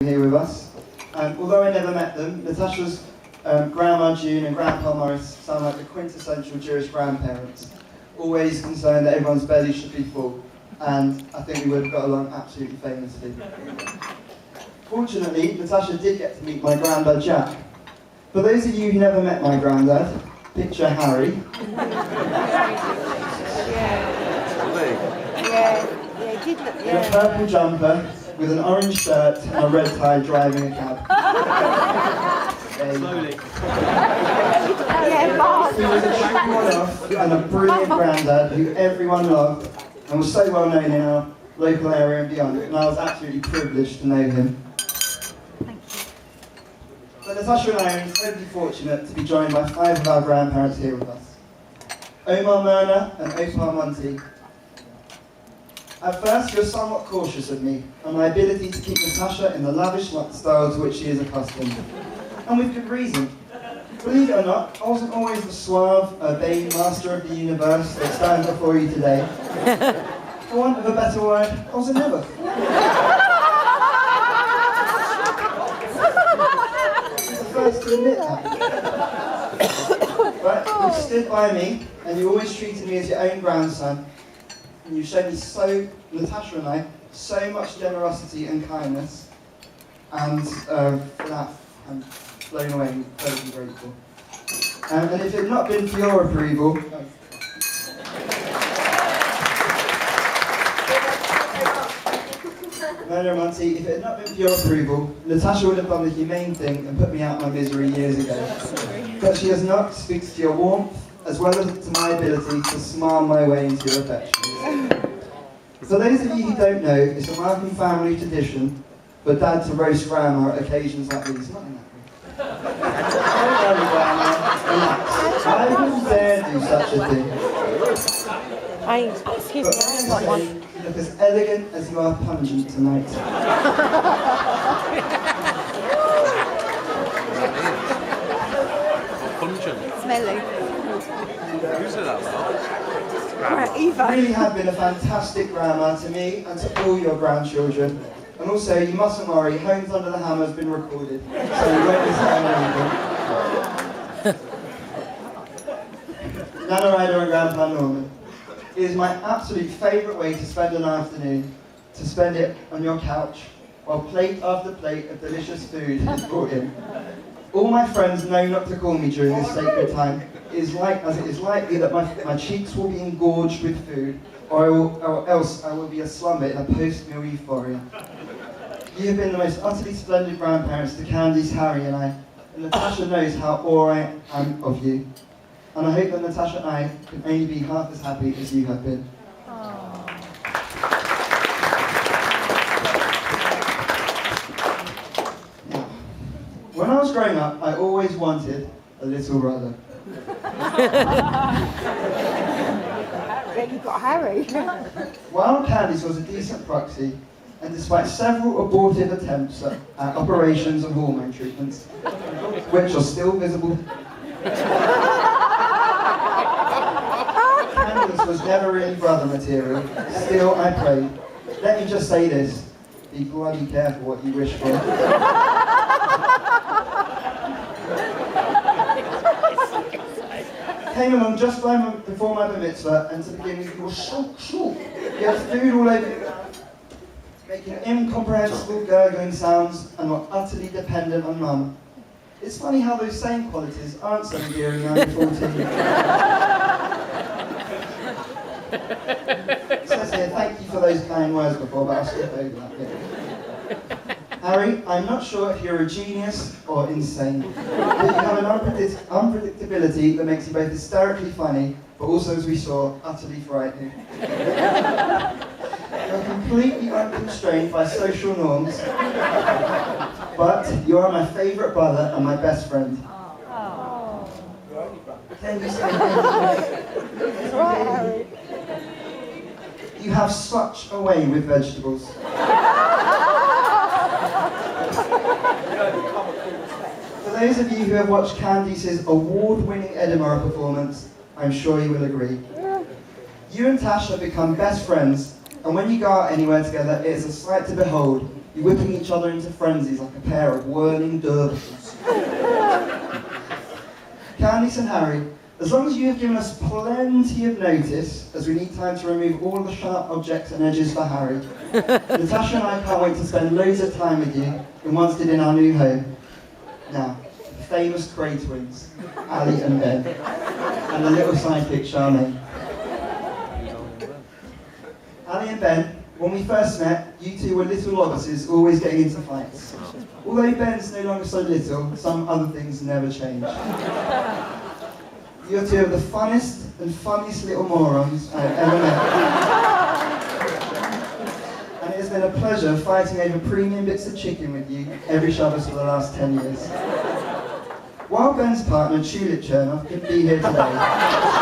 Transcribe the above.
here with us. Although I never met them, Natasha's Grandma June and Grandpa Morris sound like the quintessential Jewish grandparents, always concerned that everyone's belly should be full, and I think we would have got along absolutely famously. Fortunately, Natasha did get to meet my granddad Jack. For those of you who never met my granddad, picture Harry. In a purple jumper, with an orange shirt and a red tie, driving a cab. Slowly. He was a true one-off and a brilliant granddad who everyone loved and was so well known in our local area and beyond, and I was absolutely privileged to know him. Thank you. But Natasha and I are incredibly fortunate to be joined by 5 of our grandparents here with us. Omar Myrna and Opar Monty. At first, you're somewhat cautious of me and my ability to keep Natasha in the lavish style to which she is accustomed. And with good reason. Believe it or not, I wasn't always the suave, urbane master of the universe that stands before you today. For want of a better word, I was a never. I'm the first to admit that. But you stood by me, and you always treated me as your own grandson. And you've shown me Natasha and I, so much generosity and kindness, and for that I'm blown away and incredibly grateful. And if it had not been for your approval, Mona and Monty, if it had not been for your approval, Natasha would have done the humane thing and put me out my misery years ago. But she has not, speaks to your warmth, as well as to my ability to smile my way into your affection. For those of you who don't know, it's a Markham family tradition for Dad to roast Grandma at occasions like these. Not in that way. Don't worry, Grandma. Relax. I wouldn't dare do such a thing. Excuse But me, I got one. you look as elegant as you are pungent tonight. Smelly. Who said that well? Right, You Eva. really have been a fantastic grandma to me and to all your grandchildren. And also, you mustn't worry, Homes Under the Hammer has been recorded, so you won't miss out on anything. Nana Ryder and Grandpa Norman. It is my absolute favourite way to spend an afternoon, to spend it on your couch, while plate after plate of delicious food is brought in. All my friends know not to call me during this sacred time, as it is likely that my cheeks will be engorged with food, or else I will be a slumber in a post-meal euphoria. You have been the most utterly splendid grandparents to Candice, Harry and I, and Natasha knows how awe I am of you. And I hope that Natasha and I can only be half as happy as you have been. Now, when I was growing up, I always wanted a little brother. Then you got Harry. While Candice was a decent proxy, and despite several abortive attempts at operations and hormone treatments, which are still visible, Candice was never really brother material. Still, I prayed. Let me just say this: be bloody careful what you wish for. Came along just before my bar mitzvah, and to begin with, you were shoo. You had food all over the ground, making incomprehensible gurgling sounds, and were utterly dependent on Mum. It's funny how those same qualities aren't so endearing now you're 14. It says here, thank you for those kind words before, but I'll skip over that bit. Harry, I'm not sure if you're a genius or insane, but you have an unpredictability that makes you both hysterically funny, but also, as we saw, utterly frightening. You're completely unconstrained by social norms, but you are my favourite brother and my best friend. Can you say It's right, Harry. you have such a way with vegetables. For those of you who have watched Candice's award-winning Edinburgh performance, I'm sure you will agree. You and Tash have become best friends, and when you go out anywhere together, it is a sight to behold, you whipping each other into frenzies like a pair of whirling dervishes. Candice and Harry, as long as you have given us plenty of notice, as we need time to remove all the sharp objects and edges for Harry, Natasha and I can't wait to spend loads of time with you, and once did in our new home. Now, the famous Cray twins, Ali and Ben, and the little sidekick Charmaine. Ali and Ben, when we first met, you two were little loggerses always getting into fights. Although Ben's no longer so little, some other things never change. You're two of the funnest and funniest little morons I have ever met. And it has been a pleasure fighting over premium bits of chicken with you every Shabbos for the last 10 years. While Ben's partner, Tulip Chernoff, couldn't be here today,